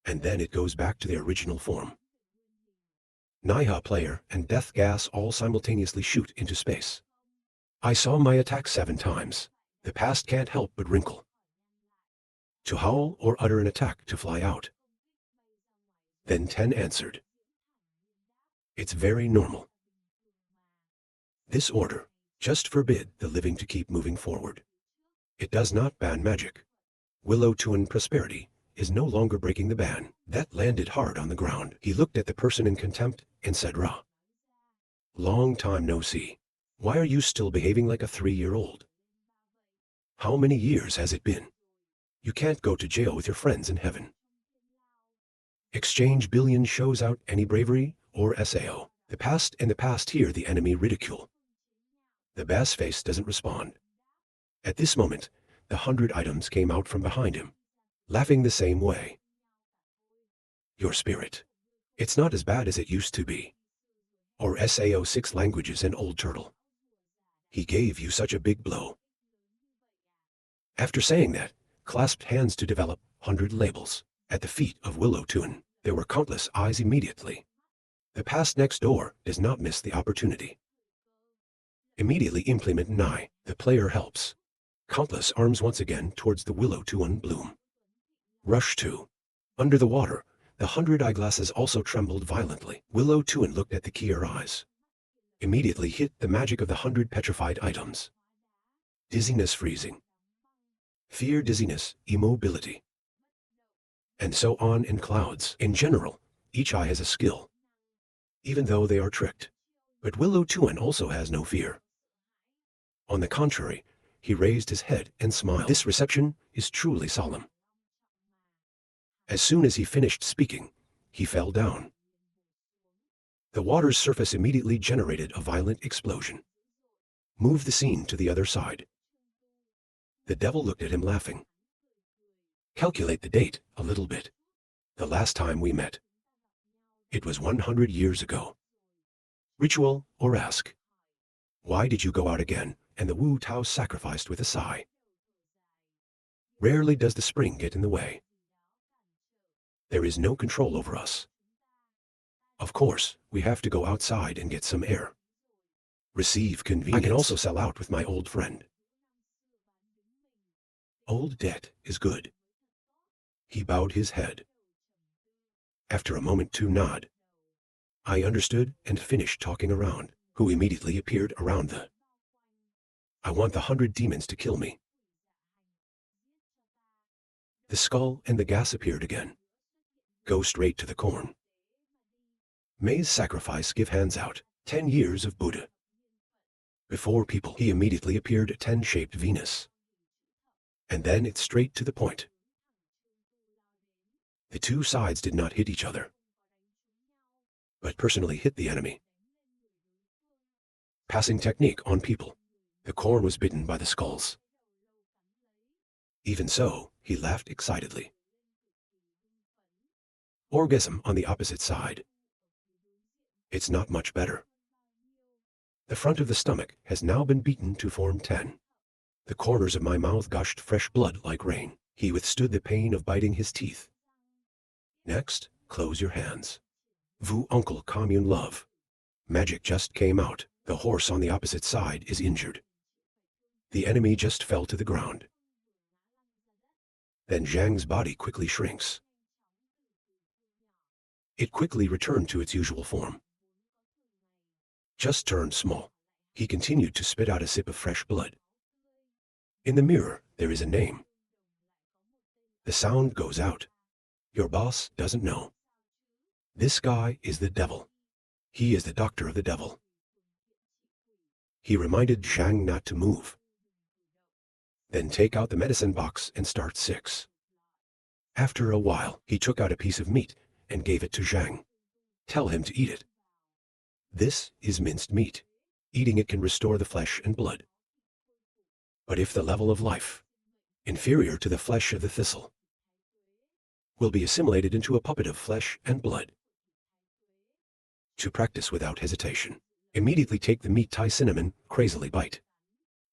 and then it goes back to their original form. Naiha player and death gas all simultaneously shoot into space. I saw my attack 7 times. The past can't help but wrinkle. To howl or utter an attack to fly out. Then 10 answered. It's very normal. This order just forbid the living to keep moving forward. It does not ban magic. Willow Tuin Prosperity is no longer breaking the ban. That landed hard on the ground. He looked at the person in contempt and said, "Ra. Long time no see. Why are you still behaving like a 3-year-old? How many years has it been? You can't go to jail with your friends in heaven." Exchange Billion shows out any bravery or SAO. The past and the past hear the enemy ridicule. The bass face doesn't respond. At this moment, the 100 items came out from behind him, laughing the same way. Your spirit. It's not as bad as it used to be. Or SAO 6 languages and old turtle. He gave you such a big blow. After saying that, clasped hands to develop 100 labels. At the feet of Willow Tuin, there were countless eyes immediately. The past next door does not miss the opportunity. Immediately implement Nai, the player helps. Countless arms once again towards the Willow Tuin bloom. Rush 2. Under the water, the 100 eyeglasses also trembled violently. Willow Tuin looked at the Kier eyes. Immediately hit the magic of the 100 petrified items. Dizziness freezing. Fear dizziness, immobility. And so on in clouds. In general, each eye has a skill. Even though they are tricked. But Willow Tuin also has no fear. On the contrary, he raised his head and smiled. This reception is truly solemn. As soon as he finished speaking, he fell down. The water's surface immediately generated a violent explosion. Move the scene to the other side. The devil looked at him laughing. Calculate the date a little bit. The last time we met. It was 100 years ago. Ritual or ask. Why did you go out again? And the Wu Tao sacrificed with a sigh. Rarely does the spring get in the way. There is no control over us. Of course, we have to go outside and get some air. Receive convenience. I can also sell out with my old friend. Old debt is good. He bowed his head. After a moment to nod. I understood and finished talking around, who immediately appeared around the. I want the 100 demons to kill me. The skull and the gas appeared again. Go straight to the corn. May's sacrifice give hands out, 10 years of Buddha. Before people, he immediately appeared a 10-shaped Venus. And then it's straight to the point. The two sides did not hit each other, but personally hit the enemy. Passing technique on people. The corn was bitten by the skulls. Even so, he laughed excitedly. Orgasm on the opposite side. It's not much better. The front of the stomach has now been beaten to form 10. The corners of my mouth gushed fresh blood like rain. He withstood the pain of biting his teeth. Next, close your hands. Vu Uncle Commune Love. Magic just came out. The horse on the opposite side is injured. The enemy just fell to the ground. Then Zhang's body quickly shrinks. It quickly returned to its usual form. Just turned small. He continued to spit out a sip of fresh blood. In the mirror, there is a name. The sound goes out. Your boss doesn't know. This guy is the devil. He is the doctor of the devil. He reminded Zhang not to move. Then take out the medicine box and start 6. After a while, he took out a piece of meat and gave it to Zhang. Tell him to eat it. This is minced meat. Eating it can restore the flesh and blood. But if the level of life, inferior to the flesh of the thistle, will be assimilated into a puppet of flesh and blood. To practice without hesitation, immediately take the meat tie cinnamon, crazily bite.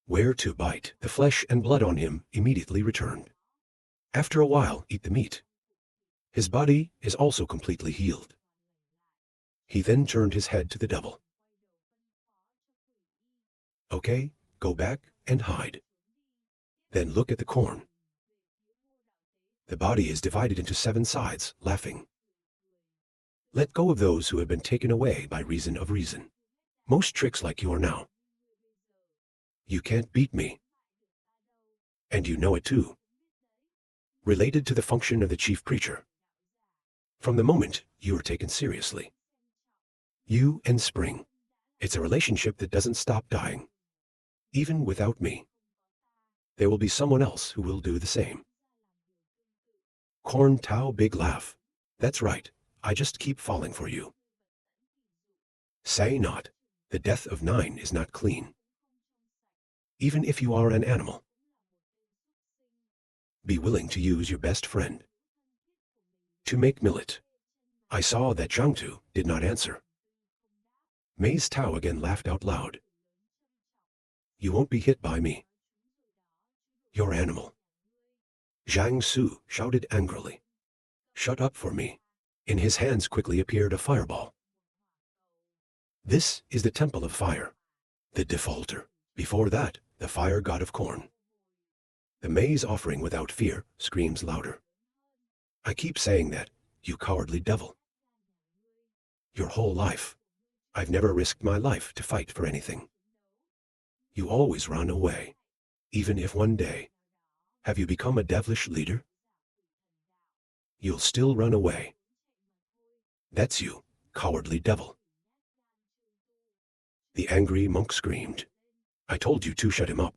Where to bite, the flesh and blood on him immediately returned. After a while, eat the meat. His body is also completely healed. He then turned his head to the devil. Okay, go back and hide. Then look at the corn. The body is divided into 7 sides, laughing. Let go of those who have been taken away by reason of reason. Most tricks like you are now. You can't beat me. And you know it too. Related to the function of the chief preacher. From the moment you are taken seriously. You and Spring. It's a relationship that doesn't stop dying. Even without me. There will be someone else who will do the same. Corn Tao big laugh. That's right, I just keep falling for you. Say not, the death of 9 is not clean. Even if you are an animal. Be willing to use your best friend. To make millet. I saw that Zhangtu did not answer. Mei's Tao again laughed out loud. You won't be hit by me. Your animal. Zhang Su shouted angrily. Shut up for me. In his hands quickly appeared a fireball. This is the temple of fire. The defaulter. Before that, the fire god of corn. The maize offering without fear screams louder. I keep saying that, you cowardly devil. Your whole life. I've never risked my life to fight for anything. You always run away. Even if one day. Have you become a devilish leader? You'll still run away. That's you, cowardly devil. The angry monk screamed. I told you to shut him up.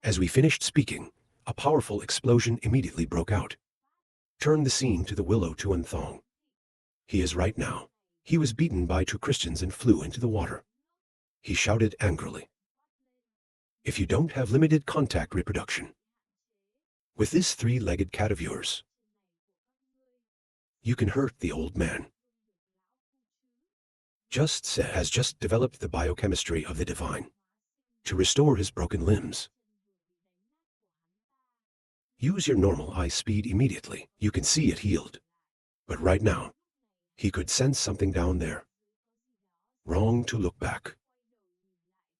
As we finished speaking, a powerful explosion immediately broke out. Turn the scene to the Willow Tuan Thong. He is right now. He was beaten by 2 Christians and flew into the water. He shouted angrily. If you don't have limited contact reproduction. With this 3-legged cat of yours. You can hurt the old man. Has just developed the biochemistry of the divine. To restore his broken limbs. Use your normal eye speed immediately. You can see it healed. But right now, he could sense something down there. Wrong to look back.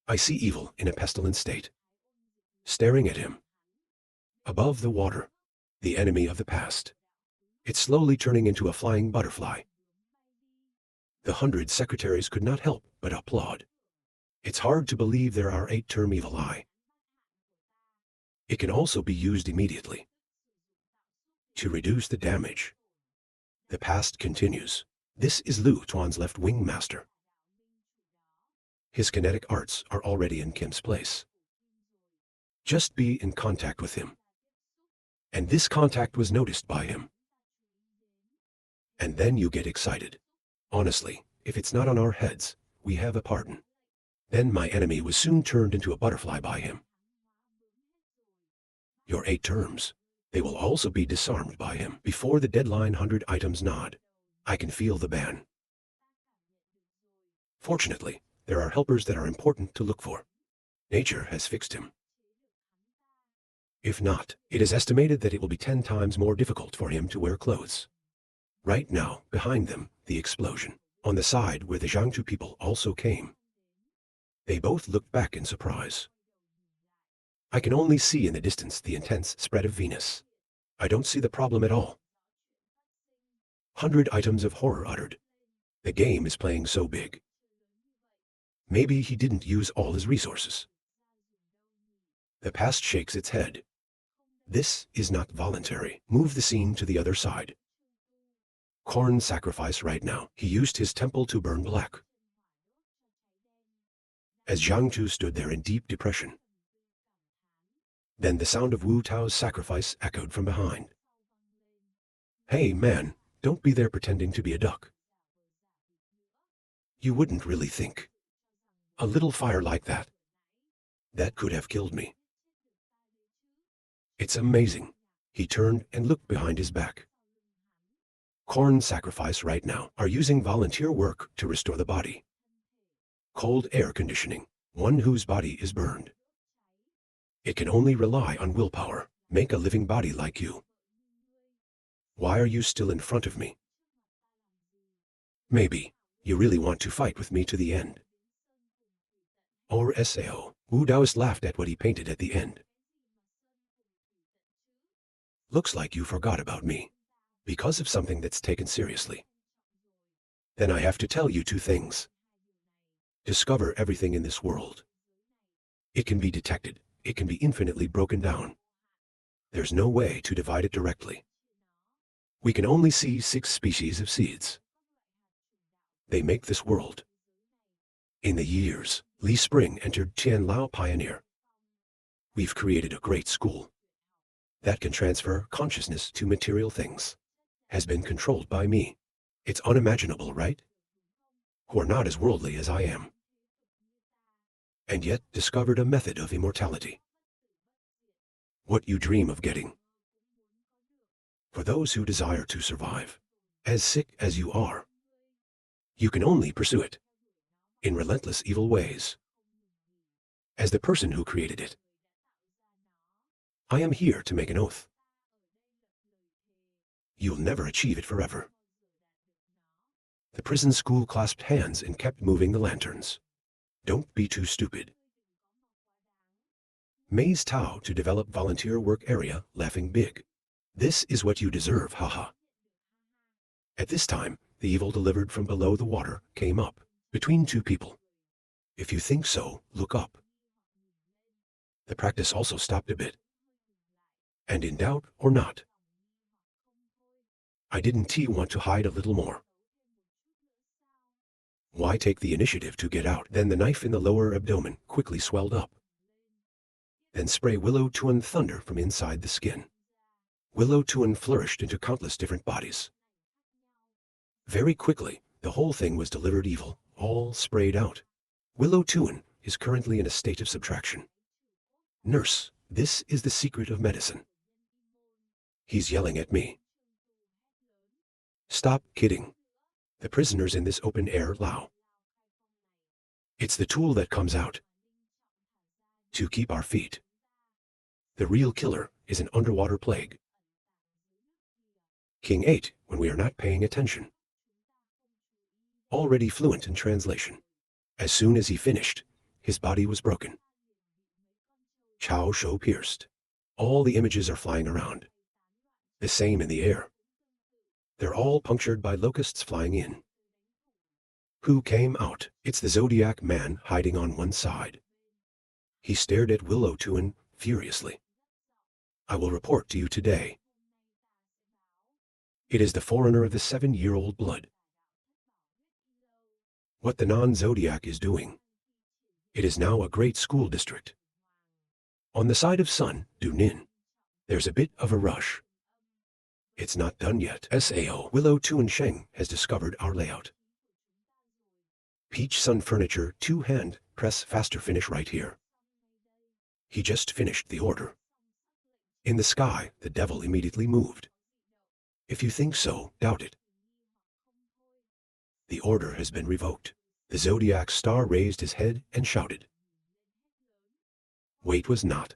I see evil in a pestilent state. Staring at him. Above the water, the enemy of the past. It's slowly turning into a flying butterfly. The 100 secretaries could not help but applaud. It's hard to believe there are 8-term evil eye. It can also be used immediately. To reduce the damage. The past continues. This is Lu Tuan's left wing master. His kinetic arts are already in Kim's place. Just be in contact with him. And this contact was noticed by him. And then you get excited. Honestly, if it's not on our heads, we have a pardon. Then my enemy was soon turned into a butterfly by him. Your 8 terms. They will also be disarmed by him before the deadline 100 items nod. I can feel the ban. Fortunately, there are helpers that are important to look for. Nature has fixed him. If not, it is estimated that it will be 10 times more difficult for him to wear clothes. Right now, behind them, the explosion. On the side where the Jiangtu people also came. They both looked back in surprise. I can only see in the distance the intense spread of Venus. I don't see the problem at all. 100 items of horror uttered. The game is playing so big. Maybe he didn't use all his resources. The past shakes its head. This is not voluntary. Move the scene to the other side. Corn sacrifice right now. He used his temple to burn black. As Zhang Tu stood there in deep depression. Then the sound of Wu Tao's sacrifice echoed from behind. Hey man, don't be there pretending to be a duck. You wouldn't really think. A little fire like that. That could have killed me. It's amazing. He turned and looked behind his back. Corn sacrifice right now are using volunteer work to restore the body. Cold air conditioning, one whose body is burned. It can only rely on willpower, make a living body like you. Why are you still in front of me? Maybe you really want to fight with me to the end. Or Sao. Wu Daoist laughed at what he painted at the end. Looks like you forgot about me. Because of something that's taken seriously. Then I have to tell you two things. Discover everything in this world. It can be detected. It can be infinitely broken down. There's no way to divide it directly. We can only see 6 species of seeds. They make this world. In the years, Li Spring entered Tianlao Pioneer. We've created a great school that can transfer consciousness to material things. Has been controlled by me. It's unimaginable, right? Who are not as worldly as I am. And yet discovered a method of immortality. What you dream of getting. For those who desire to survive, as sick as you are, you can only pursue it in relentless evil ways. As the person who created it, I am here to make an oath. You'll never achieve it forever. The prison school clasped hands and kept moving the lanterns. Don't be too stupid. Maze Tao to develop volunteer work area, laughing big. This is what you deserve, haha. At this time, the evil delivered from below the water came up, between two people. If you think so, look up. The practice also stopped a bit. And in doubt or not, I didn't want to hide a little more. Why take the initiative to get out? Then the knife in the lower abdomen quickly swelled up. Then spray Willow Tuan thunder from inside the skin. Willow Tuan flourished into countless different bodies. Very quickly, the whole thing was delivered evil, all sprayed out. Willow Tuan is currently in a state of subtraction. Nurse, this is the secret of medicine. He's yelling at me. Stop kidding. The prisoners in this open air Lao. It's the tool that comes out to keep our feet. The real killer is an underwater plague. King 8 when we are not paying attention. Already fluent in translation. As soon as he finished, his body was broken. Chao Shou pierced. All the images are flying around. The same in the air. They're all punctured by locusts flying in. Who came out? It's the Zodiac man hiding on one side. He stared at Willow Tuan furiously. I will report to you today. It is the foreigner of the 7-year-old blood. What the non-Zodiac is doing. It is now a great school district. On the side of Sun, Dunin, there's a bit of a rush. It's not done yet. Sao Willow Tuan Sheng has discovered our layout. Peach Sun Furniture 2-hand press faster finish right here. He just finished the order. In the sky, the devil immediately moved. If you think so, doubt it. The order has been revoked. The Zodiac star raised his head and shouted. Wait was not.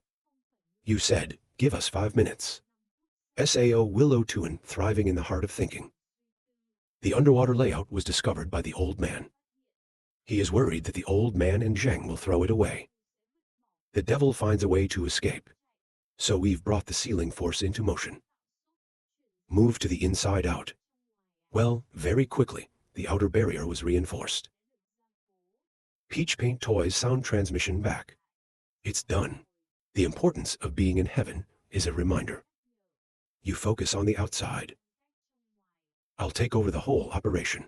You said, give us 5 minutes. Sao Willow Tuan thriving in the heart of thinking. The underwater layout was discovered by the old man. He is worried that the old man and Zheng will throw it away. The devil finds a way to escape. So we've brought the sealing force into motion. Move to the inside out. Well, very quickly, the outer barrier was reinforced. Peach Paint Toys sound transmission back. It's done. The importance of being in heaven is a reminder. You focus on the outside. I'll take over the whole operation.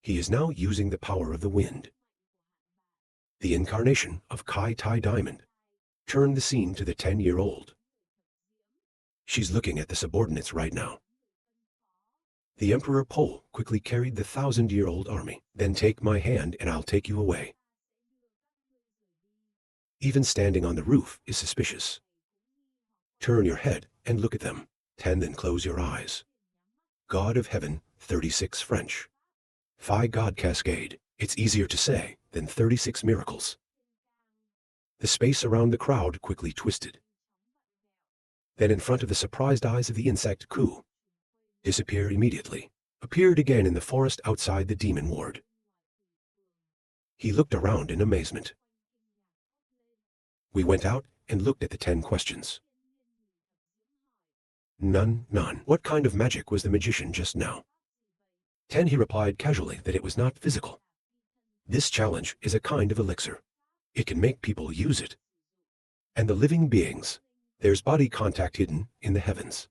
He is now using the power of the wind. The incarnation of Kai Tai Diamond turned the scene to the 10-year-old. She's looking at the subordinates right now. The Emperor Pole quickly carried the 1,000-year-old army. Then take my hand and I'll take you away. Even standing on the roof is suspicious. Turn your head and look at them. 10 then close your eyes. God of Heaven, 36 French. Phi God Cascade. It's easier to say than 36 miracles. The space around the crowd quickly twisted. Then in front of the surprised eyes of the insect Ku, disappear immediately, appeared again in the forest outside the demon ward. He looked around in amazement. We went out and looked at the 10 questions. None. What kind of magic was the magician just now? 10. He replied casually that it was not physical. This challenge is a kind of elixir. It can make people use it. And the living beings, there's body contact hidden in the heavens,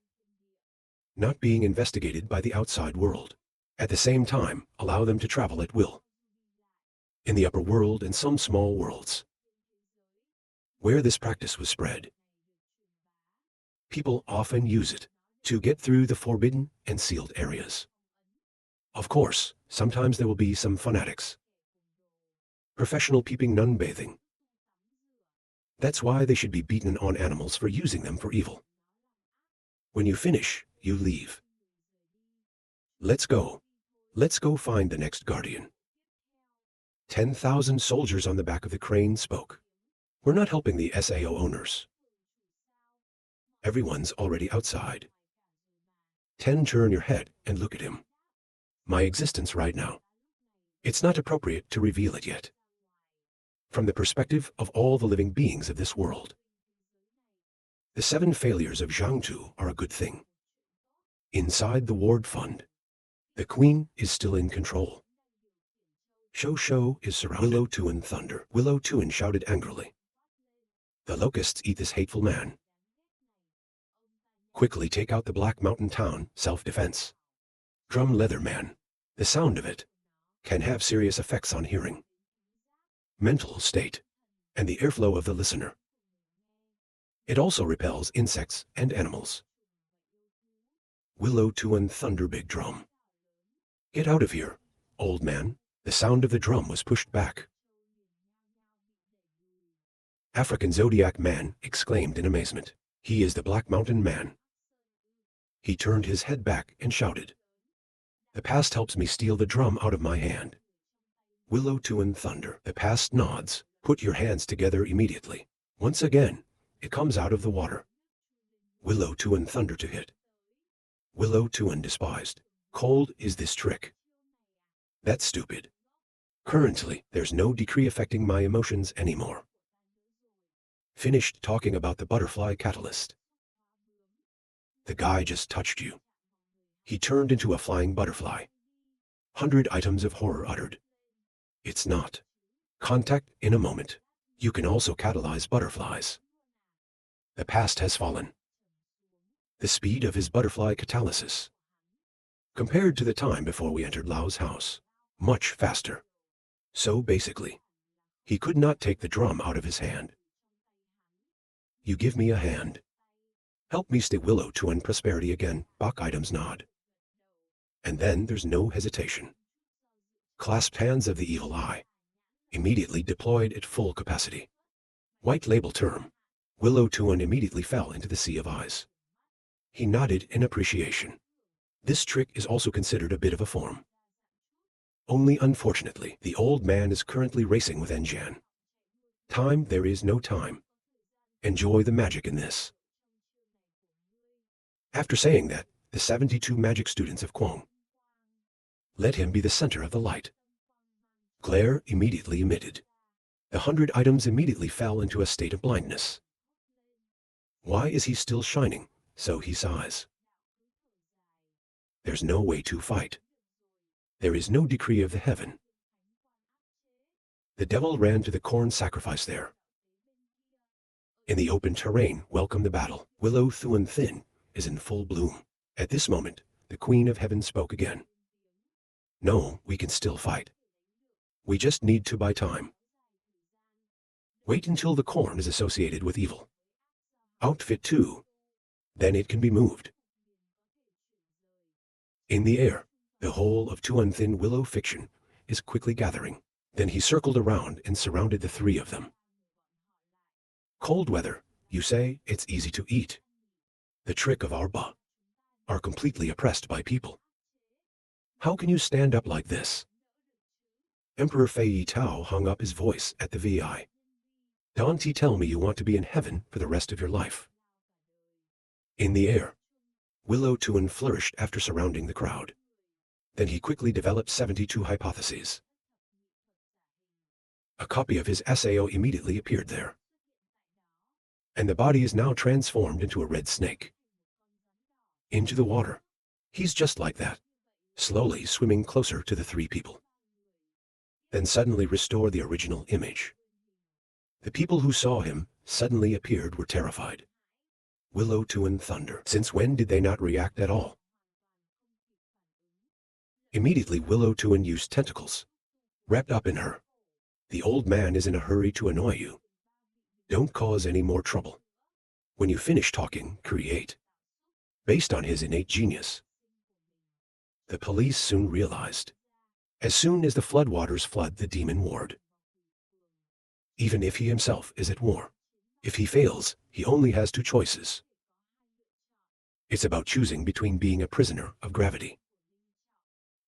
not being investigated by the outside world. At the same time, allow them to travel at will. In the upper world and some small worlds, where this practice was spread, people often use it to get through the forbidden and sealed areas. Of course, sometimes there will be some fanatics. Professional peeping nun bathing. That's why they should be beaten on animals for using them for evil. When you finish, you leave. Let's go. Let's go find the next guardian. 10,000 soldiers on the back of the crane spoke. We're not helping the SAO owners. Everyone's already outside. 10. Turn your head and look at him. My existence right now. It's not appropriate to reveal it yet. From the perspective of all the living beings of this world, the 7 failures of Jiangtu are a good thing. Inside the ward fund, the queen is still in control. Shou is surrounded. Willow Tuan thunder. Willow Tuan shouted angrily. The locusts eat this hateful man. Quickly take out the Black Mountain Town, self-defense. Drum leather man. The sound of it can have serious effects on hearing, mental state, and the airflow of the listener. It also repels insects and animals. Willow Tuan thunder big drum. Get out of here, old man. The sound of the drum was pushed back. African Zodiac Man exclaimed in amazement. He is the Black Mountain Man. He turned his head back and shouted. The past helps me steal the drum out of my hand. Willow Tuan thunder. The past nods. Put your hands together immediately. Once again, it comes out of the water. Willow Tuan thunder to hit. Willow Tuan despised. Cold is this trick. That's stupid. Currently, there's no decree affecting my emotions anymore. Finished talking about the butterfly catalyst. The guy just touched you. He turned into a flying butterfly. 100 items of horror uttered. It's not. Contact in a moment. You can also catalyze butterflies. The past has fallen. The speed of his butterfly catalysis, compared to the time before we entered Lao's house, much faster. So basically, he could not take the drum out of his hand. You give me a hand. Help me stay Willow Tuan prosperity again. Bach items nod. And then there's no hesitation. Clasped hands of the evil eye, immediately deployed at full capacity. White label term. Willow Tuan immediately fell into the sea of eyes. He nodded in appreciation. This trick is also considered a bit of a form. Only unfortunately, the old man is currently racing with Enjan. Time, there is no time. Enjoy the magic in this. After saying that, the 72 magic students of Kuang, let him be the center of the light. Glare immediately emitted. The 100 items immediately fell into a state of blindness. Why is he still shining? So he sighs. There's no way to fight. There is no decree of the heaven. The devil ran to the corn sacrifice there. In the open terrain, welcome the battle. Willow Tuan Thin is in full bloom. At this moment, the Queen of Heaven spoke again. No, we can still fight. We just need to buy time. Wait until the corn is associated with evil. Outfit 2. Then it can be moved. In the air, the whole of Tuan Thin Willow fiction is quickly gathering. Then he circled around and surrounded the 3 of them. Cold weather, you say, it's easy to eat. The trick of our Ba are completely oppressed by people. How can you stand up like this? Emperor Fei Tao hung up his voice at the VI. Don't tell me you want to be in heaven for the rest of your life. In the air, Willow Tuin flourished after surrounding the crowd. Then he quickly developed 72 hypotheses. A copy of his SAO immediately appeared there. And the body is now transformed into a red snake. Into the water. He's just like that, slowly swimming closer to the three people. Then suddenly restore the original image. The people who saw him suddenly appeared were terrified. Willow Tuin thunder. Since when did they not react at all? Immediately Willow Tuin used tentacles. Wrapped up in her. The old man is in a hurry to annoy you. Don't cause any more trouble. When you finish talking, create. Based on his innate genius. The police soon realized. As soon as the floodwaters flood the demon ward. Even if he himself is at war. If he fails, he only has two choices. It's about choosing between being a prisoner of gravity.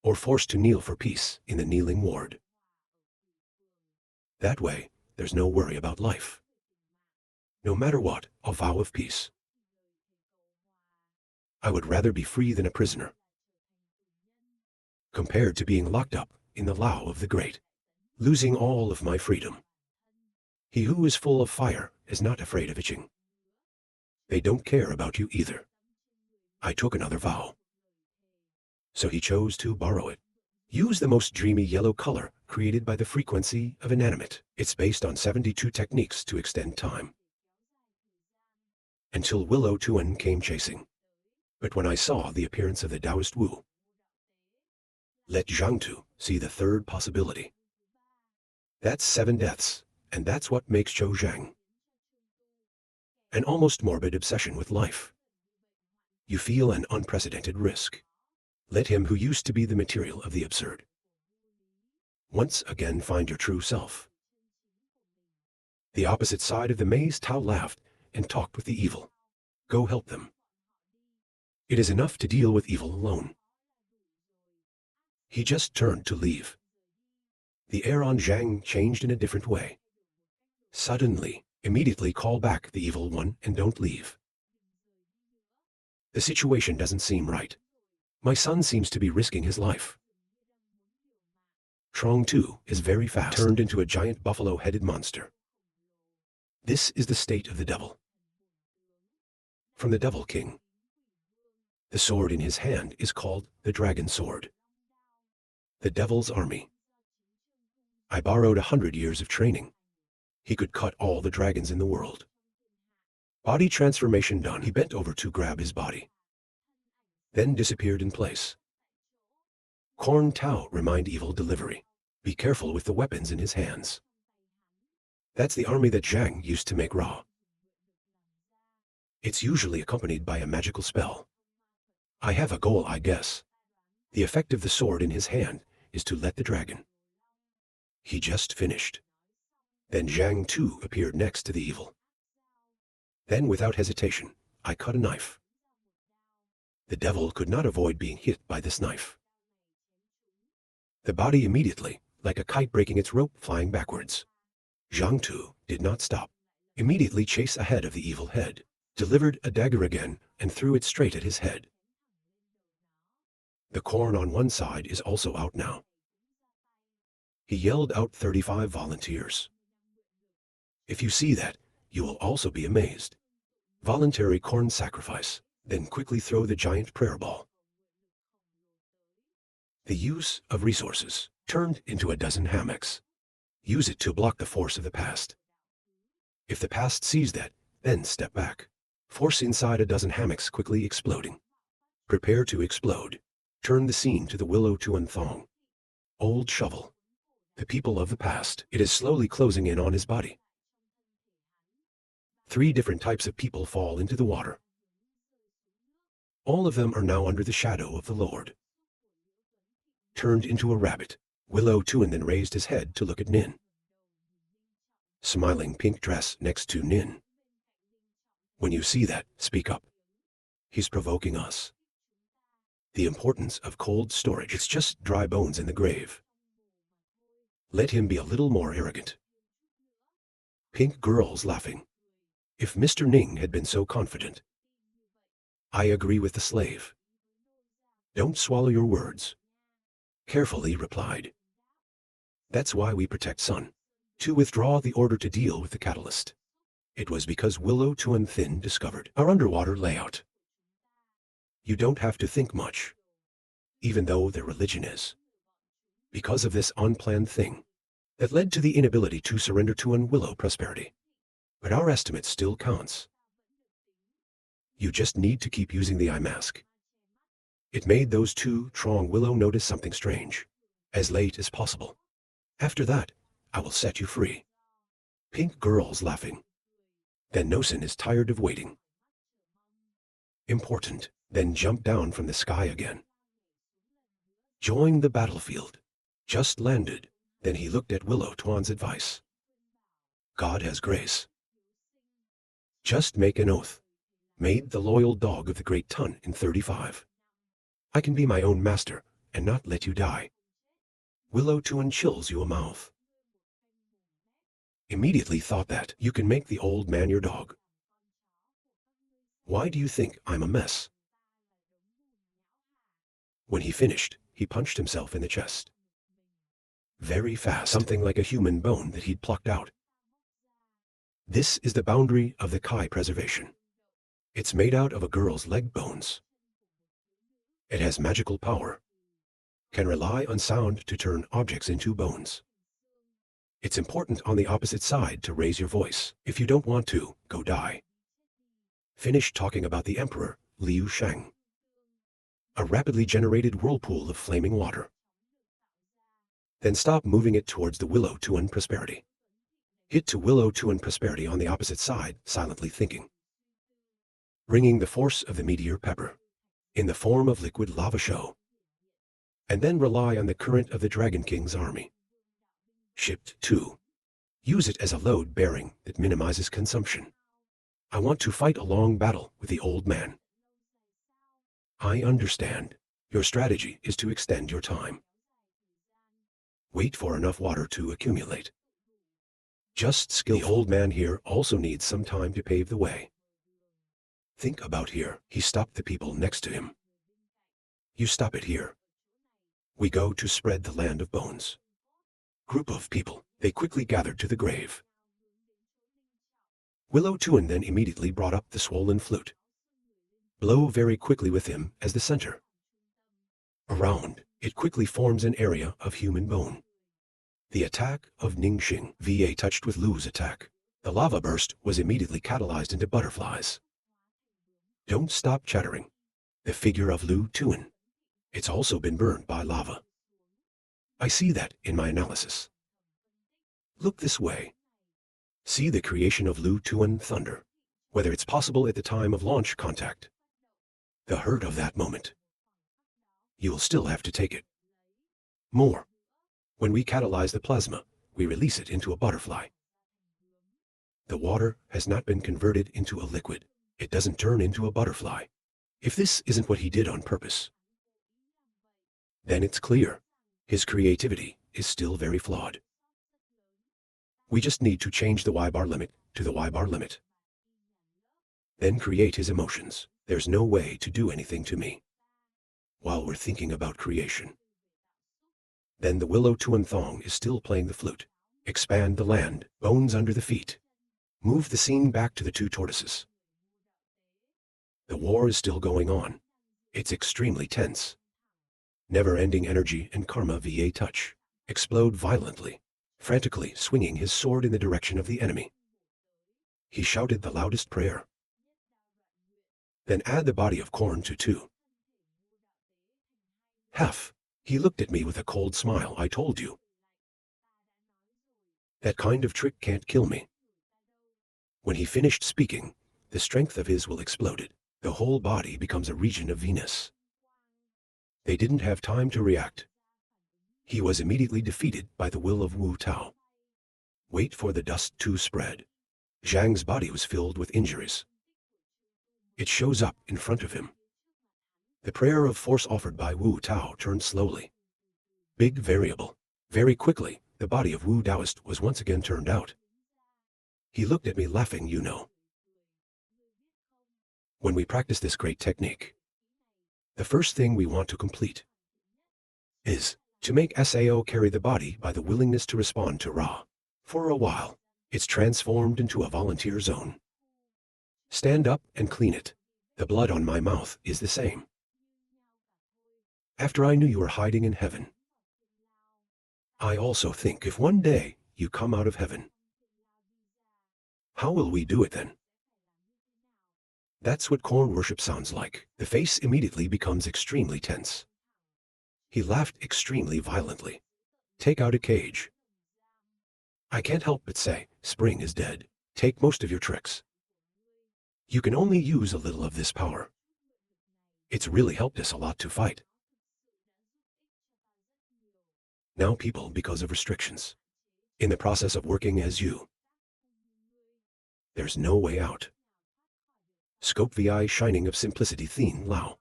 Or forced to kneel for peace in the kneeling ward. That way, there's no worry about life. No matter what, a vow of peace. I would rather be free than a prisoner. Compared to being locked up in the Lao of the Great, losing all of my freedom. He who is full of fire is not afraid of itching. They don't care about you either. I took another vow. So he chose to borrow it. Use the most dreamy yellow color created by the frequency of inanimate. It's based on 72 techniques to extend time. Until Willow Tuin came chasing. But when I saw the appearance of the Taoist Wu, let Zhang Tu see the third possibility. That's 7 deaths, and that's what makes Zhou Zhang. An almost morbid obsession with life. You feel an unprecedented risk. Let him who used to be the material of the absurd once again find your true self. The opposite side of the maze, Tao laughed and talked with the evil. Go help them. It is enough to deal with evil alone. He just turned to leave. The air on Zhang changed in a different way. Suddenly, immediately call back the evil one and don't leave. The situation doesn't seem right. My son seems to be risking his life. Trong too is very fast, turned into a giant buffalo-headed monster. This is the state of the devil. From the Devil King. The sword in his hand is called the Dragon Sword. The Devil's Army. I borrowed 100 years of training. He could cut all the dragons in the world. Body transformation done, he bent over to grab his body. Then disappeared in place. Corn Tao remind evil delivery. Be careful with the weapons in his hands. That's the army that Zhang used to make raw. It's usually accompanied by a magical spell. I have a goal, I guess. The effect of the sword in his hand is to let the dragon. He just finished. Then Zhang too appeared next to the evil. Then without hesitation, I cut a knife. The devil could not avoid being hit by this knife. The body immediately, like a kite breaking its rope, flying backwards. Zhang Tu did not stop. Immediately chased ahead of the evil head, delivered a dagger again, and threw it straight at his head. The corn on one side is also out now. He yelled out 35 volunteers. If you see that, you will also be amazed. Voluntary corn sacrifice, then quickly throw the giant prayer ball. The use of resources turned into a dozen hammocks. Use it to block the force of the past. If the past sees that, then step back. Force inside a dozen hammocks quickly exploding. Prepare to explode. Turn the scene to the Willow Tuin Thong. Old shovel. The people of the past. It is slowly closing in on his body. 3 different types of people fall into the water. All of them are now under the shadow of the Lord. Turned into a rabbit. Willow Tuin then raised his head to look at Nin. Smiling pink dress next to Nin. When you see that, speak up. He's provoking us. The importance of cold storage. It's just dry bones in the grave. Let him be a little more arrogant. Pink girls laughing. If Mr. Ning had been so confident. I agree with the slave. Don't swallow your words. Carefully replied. That's why we protect Sun. To withdraw the order to deal with the catalyst. It was because Willow Tuan Thin discovered our underwater layout. You don't have to think much, even though their religion is. Because of this unplanned thing that led to the inability to surrender to an Willow prosperity. But our estimate still counts. You just need to keep using the eye mask. It made those two Trong Willow notice something strange, as late as possible. After that, I will set you free. Pink girls laughing. Then Nosen is tired of waiting. Important, then jump down from the sky again. Join the battlefield. Just landed, then he looked at Willow Tuan's advice. God has grace. Just make an oath. Made the loyal dog of the Great Tun in 35. I can be my own master, and not let you die. Willow Tuan chills you a mouth. Immediately thought that you can make the old man your dog. Why do you think I'm a mess? When he finished, he punched himself in the chest. Very fast, something like a human bone that he'd plucked out. This is the boundary of the Kai preservation. It's made out of a girl's leg bones. It has magical power. Can rely on sound to turn objects into bones. It's important on the opposite side to raise your voice. If you don't want to, go die. Finish talking about the Emperor, Liu Shang. A rapidly generated whirlpool of flaming water. Then stop moving it towards the Willow Tuan prosperity. Hit to Willow Tuan prosperity on the opposite side, silently thinking. Bringing the force of the meteor pepper, in the form of liquid lava show. And then rely on the current of the Dragon King's army. Shipped 2. Use it as a load bearing that minimizes consumption. I want to fight a long battle with the old man. I understand. Your strategy is to extend your time. Wait for enough water to accumulate. Just skillful. The old man here also needs some time to pave the way. Think about here. He stopped the people next to him. You stop it here. We go to spread the land of bones. Group of people, they quickly gathered to the grave. Willow Tuan then immediately brought up the swollen flute. Blow very quickly with him as the center. Around, it quickly forms an area of human bone. The attack of Ningxing VA touched with Lu's attack. The lava burst was immediately catalyzed into butterflies. Don't stop chattering. The figure of Lu Tuan. It's also been burned by lava. I see that in my analysis. Look this way. See the creation of Lu Tuan thunder, whether it's possible at the time of launch contact. The hurt of that moment. You will still have to take it. More. When we catalyze the plasma, we release it into a butterfly. The water has not been converted into a liquid. It doesn't turn into a butterfly. If this isn't what he did on purpose, then it's clear. His creativity is still very flawed. We just need to change the Y-bar limit to the Y-bar limit. Then create his emotions. There's no way to do anything to me while we're thinking about creation. Then the Willow Tuan Thong is still playing the flute. Expand the land, bones under the feet. Move the scene back to the two tortoises. The war is still going on. It's extremely tense. Never-ending energy and karma VA touch. Explode violently, frantically swinging his sword in the direction of the enemy. He shouted the loudest prayer. Then add the body of corn to 2. Half. He looked at me with a cold smile. I told you. That kind of trick can't kill me. When he finished speaking, the strength of his will exploded. The whole body becomes a region of Venus. They didn't have time to react. He was immediately defeated by the will of Wu Tao. Wait for the dust to spread. Zhang's body was filled with injuries. It shows up in front of him. The prayer of force offered by Wu Tao turned slowly. Big variable. Very quickly, the body of Wu Taoist was once again turned out. He looked at me laughing, you know. When we practice this great technique, the first thing we want to complete is to make Sao carry the body by the willingness to respond to Ra. For a while, it's transformed into a volunteer zone. Stand up and clean it. The blood on my mouth is the same. After I knew you were hiding in heaven, I also think if one day you come out of heaven, how will we do it then? That's what corn worship sounds like. The face immediately becomes extremely tense. He laughed extremely violently. Take out a cage. I can't help but say, Spring is dead. Take most of your tricks. You can only use a little of this power. It's really helped us a lot to fight. Now people, because of restrictions, in the process of working as you, there's no way out. Scope vi shining of simplicity thin lao.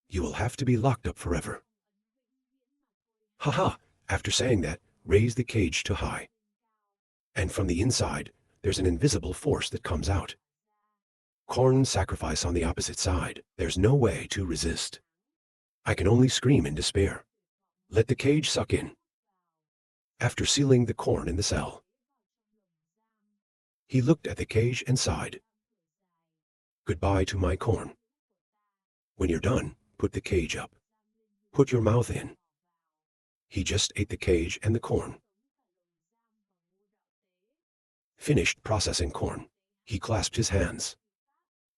You will have to be locked up forever. Haha, after saying that, raise the cage to high. And from the inside, there's an invisible force that comes out. Corn sacrifice on the opposite side. There's no way to resist. I can only scream in despair. Let the cage suck in. After sealing the corn in the cell, he looked at the cage and sighed. Goodbye to my corn. When you're done, put the cage up. Put your mouth in. He just ate the cage and the corn. Finished processing corn. He clasped his hands.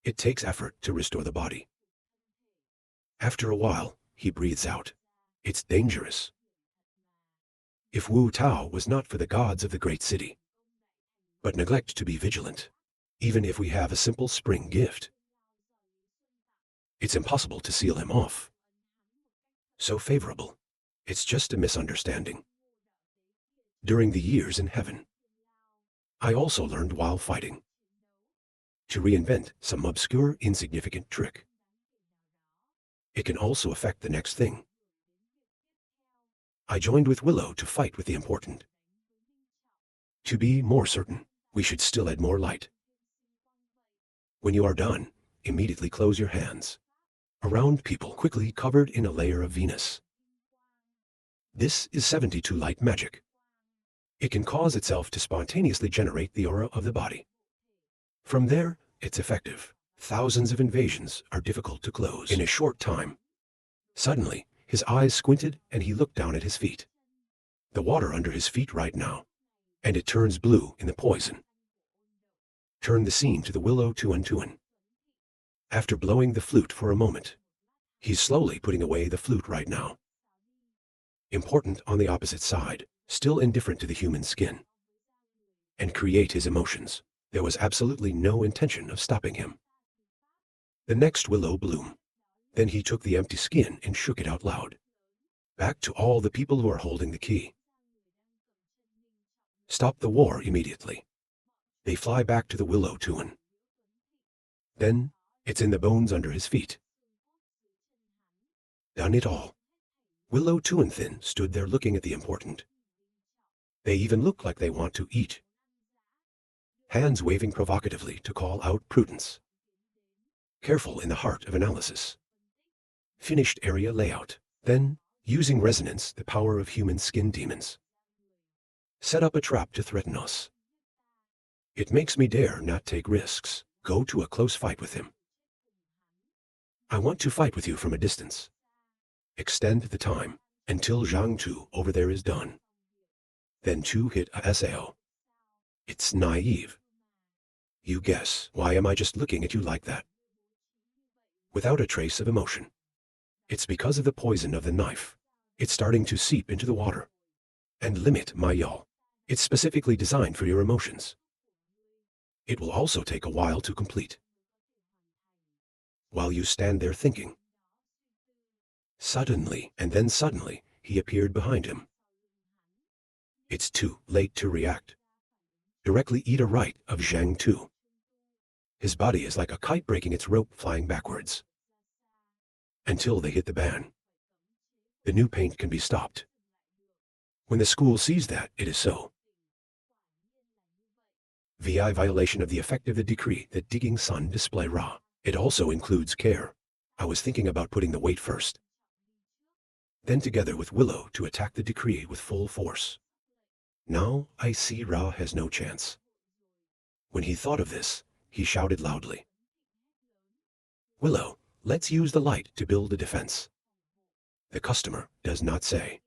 It takes effort to restore the body. After a while, he breathes out. It's dangerous. If Wu Tao was not for the gods of the great city, but neglect to be vigilant, even if we have a simple spring gift, it's impossible to seal him off. So favorable. It's just a misunderstanding. During the years in heaven, I also learned while fighting to reinvent some obscure, insignificant trick. It can also affect the next thing. I joined with Willow to fight with the important. To be more certain, we should still add more light. When you are done, immediately close your hands around people quickly covered in a layer of Venus. This is 72 light magic. It can cause itself to spontaneously generate the aura of the body. From there, it's effective. Thousands of invasions are difficult to close in a short time. Suddenly, his eyes squinted and he looked down at his feet. The water under his feet right now, and it turns blue in the poison. Turn the scene to the Willow Tuan Tuan. After blowing the flute for a moment, he's slowly putting away the flute right now. Important on the opposite side, still indifferent to the human skin, and create his emotions. There was absolutely no intention of stopping him. The next willow bloom. Then he took the empty skin and shook it out loud. Back to all the people who are holding the key. Stop the war immediately. They fly back to the Willow Tuan. Then, it's in the bones under his feet. Done it all. Willow Tuan Thin stood there looking at the important. They even look like they want to eat. Hands waving provocatively to call out prudence. Careful in the heart of analysis. Finished area layout. Then, using resonance, the power of human skin demons. Set up a trap to threaten us. It makes me dare not take risks. Go to a close fight with him. I want to fight with you from a distance. Extend the time until Zhang Tu over there is done. Then 2 hit a SAO. It's naive. You guess, why am I just looking at you like that? Without a trace of emotion. It's because of the poison of the knife. It's starting to seep into the water. And limit my yaw. It's specifically designed for your emotions. It will also take a while to complete. While you stand there thinking. Suddenly, and then suddenly, he appeared behind him. It's too late to react. Directly eat a right of Zhang Tu. His body is like a kite breaking its rope flying backwards. Until they hit the ban. The new paint can be stopped. When the school sees that, it is so. VI violation of the effect of the decree that digging sun display raw. It also includes care. I was thinking about putting the weight first. Then together with Willow to attack the decree with full force. Now I see Ra has no chance. When he thought of this, he shouted loudly. Willow, let's use the light to build a defense. The customer does not say.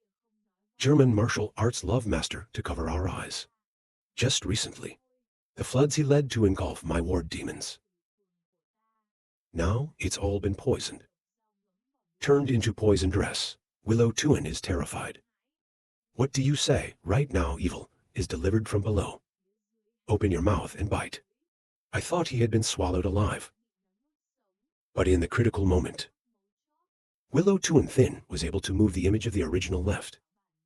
German martial arts love master to cover our eyes. Just recently, the floods he led to engulf my ward demons. Now it's all been poisoned. Turned into poison dress, Willow Tuin is terrified. What do you say? Right now evil is delivered from below. Open your mouth and bite. I thought he had been swallowed alive. But in the critical moment, Willow Tuin Thin was able to move the image of the original left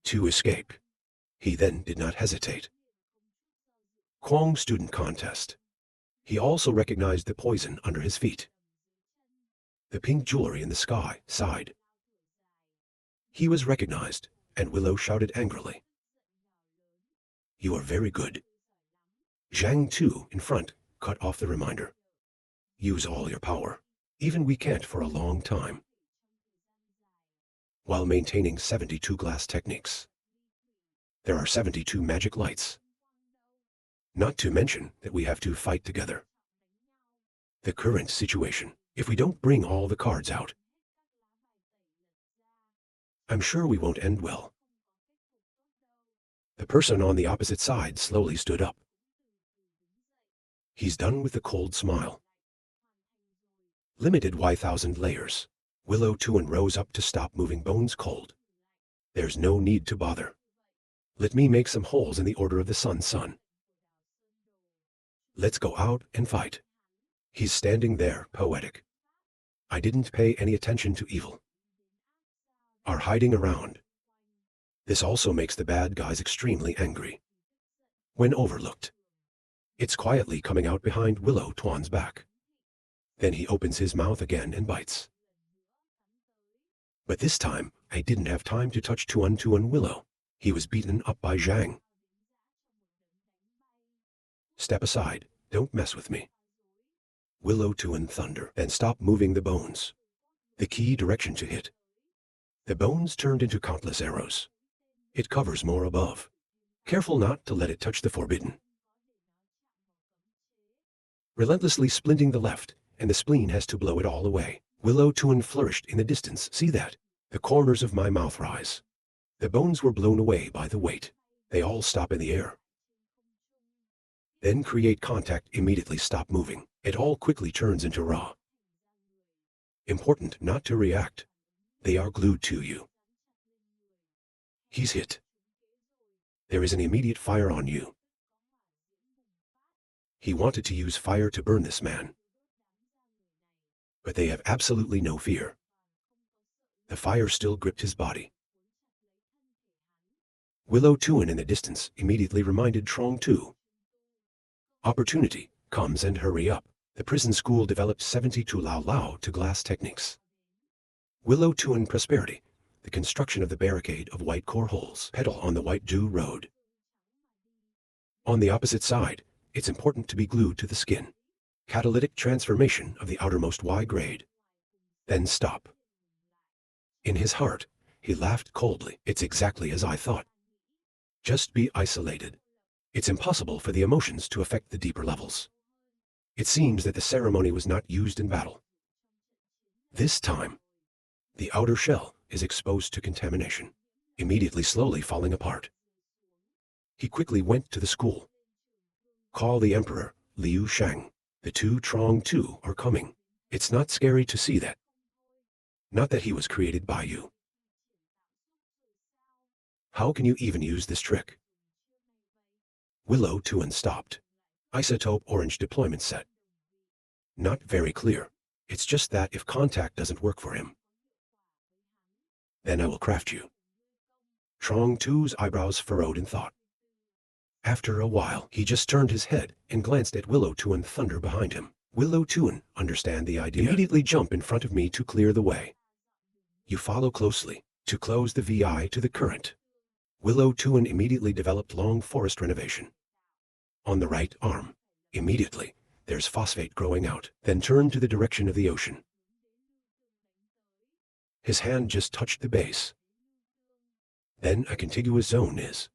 to escape. He then did not hesitate. Kwong student contest. He also recognized the poison under his feet. The pink jewelry in the sky sighed. He was recognized, and Willow shouted angrily. You are very good. Zhang Tu in front cut off the reminder. Use all your power. Even we can't for a long time. While maintaining 72 glass techniques. There are 72 magic lights. Not to mention that we have to fight together. The current situation, if we don't bring all the cards out, I'm sure we won't end well. The person on the opposite side slowly stood up. He's done with the cold smile. Limited Y-1000 layers. Willow Tuin rose up to stop moving bones cold. There's no need to bother. Let me make some holes in the order of the sun. Let's go out and fight. He's standing there, poetic. I didn't pay any attention to evil. Are hiding around. This also makes the bad guys extremely angry. When overlooked, it's quietly coming out behind Willow Tuan's back. Then he opens his mouth again and bites. But this time, I didn't have time to touch Tuan Willow. He was beaten up by Zhang. Step aside, don't mess with me. Willow Tuin thunder, then stop moving the bones. The key direction to hit. The bones turned into countless arrows. It covers more above. Careful not to let it touch the forbidden. Relentlessly splinting the left, and the spleen has to blow it all away. Willow Tuin flourished in the distance. See that? The corners of my mouth rise. The bones were blown away by the weight. They all stop in the air. Then create contact, immediately stop moving. It all quickly turns into raw. Important not to react. They are glued to you. He's hit. There is an immediate fire on you. He wanted to use fire to burn this man. But they have absolutely no fear. The fire still gripped his body. Willow Tuin in the distance immediately reminded Trong Tu. Opportunity comes and hurry up. The prison school developed 72 Lao Lao to glass techniques. Willow Tuin prosperity, the construction of the barricade of white core holes, pedal on the white dew road. On the opposite side, it's important to be glued to the skin. Catalytic transformation of the outermost Y grade. Then stop. In his heart, he laughed coldly. It's exactly as I thought. Just be isolated. It's impossible for the emotions to affect the deeper levels. It seems that the ceremony was not used in battle. This time, the outer shell is exposed to contamination, immediately slowly falling apart. He quickly went to the school. Call the Emperor, Liu Shang. The two Trong Tu are coming. It's not scary to see that. Not that he was created by you. How can you even use this trick? Willow Tuin stopped. Isotope orange deployment set. Not very clear. It's just that if contact doesn't work for him, then I will craft you. Trong Tu's eyebrows furrowed in thought. After a while, he just turned his head and glanced at Willow Tuin thunder behind him. Willow Tuin, understand the idea. Immediately jump in front of me to clear the way. You follow closely to close the VI to the current. Willow Tuin immediately developed long forest renovation. On the right arm, immediately, There's phosphate growing out. Then turn to the direction of the ocean. His hand just touched the base. Then a contiguous zone is.